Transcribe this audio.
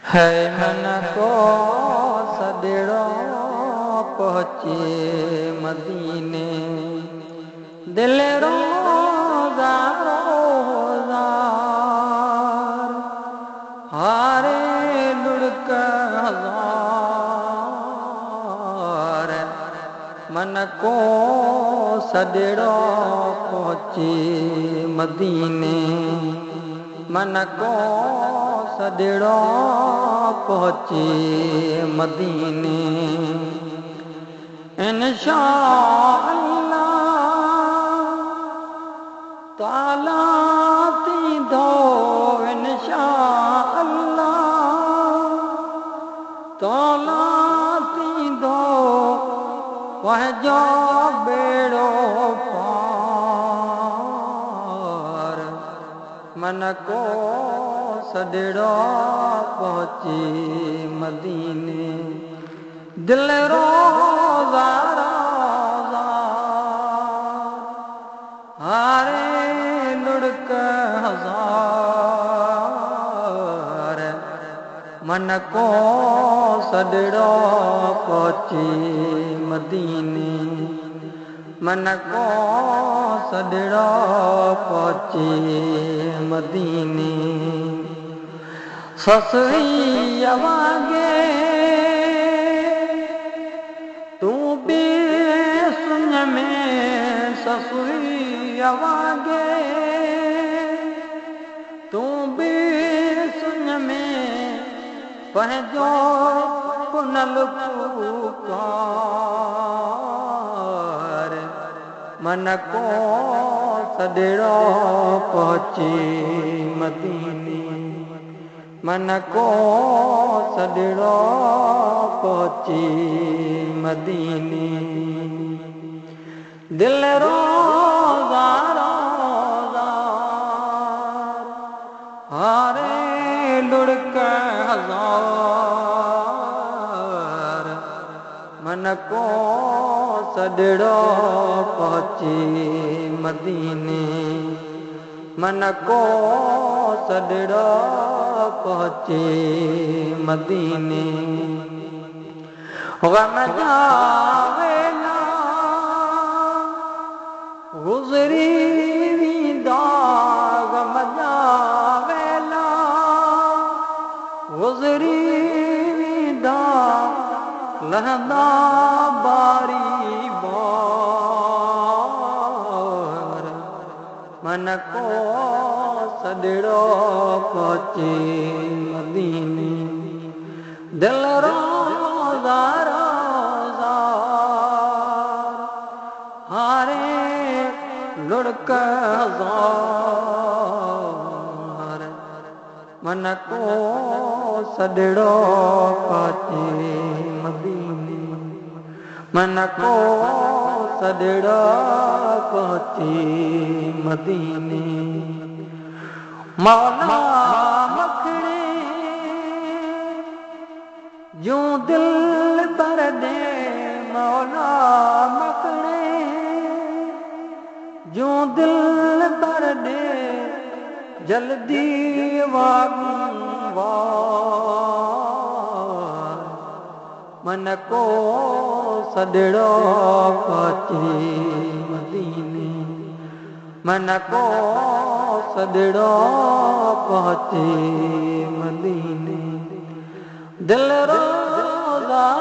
है मन को सदिड़ो पहुँचे मदीने दिल रोज़ार हारे लुढ़क हजार मन को सदिड़ो पहुँचे मदीने मन को सदिड़ो पहुँचे मदीने इंशाअल्लाह ताला थींदो इंशाअल्लाह ताला थींदो वहजो बेड़ो पार मन को सदिड़ो पहुँचे मदीने दिल रोज़ार हारे लुढ़क हजार मन को सदिड़ो पहुँचे मदीने मन को सदिड़ो पहुँचे मदीने ससुई वागे तू भी सुन में ससुई वागे तू भी सुन में पंहिंजो कुनल पुकार मन को सदिड़ो पहुँचे मदीने मन को सदिड़ो पहुँचे मदीने दिल रोज़ार हारे लुढ़क हजार मन को सदिड़ो पहुँचे मदीने मन को सदिड़ो पहुँचे मदीने गम जावेला गुज़री वींदा गम जावेला गुज़री वींदा लहंदा बारी बार मन को सदिड़ो पहुँचे मदीने दिल रोज़ार हारे लुढ़क हजार मन को सदिड़ो पहुँचे मदीने मन को सदिड़ो पहुँचे मदीने मौला मखणे यूं दिल पर दे मौला मखणे यूं दिल पर दे जल्दी वार मन को सदिड़ो पहुँचे मदीने मन को सदिड़ो पहुँचे मदीने दिल रोज़ार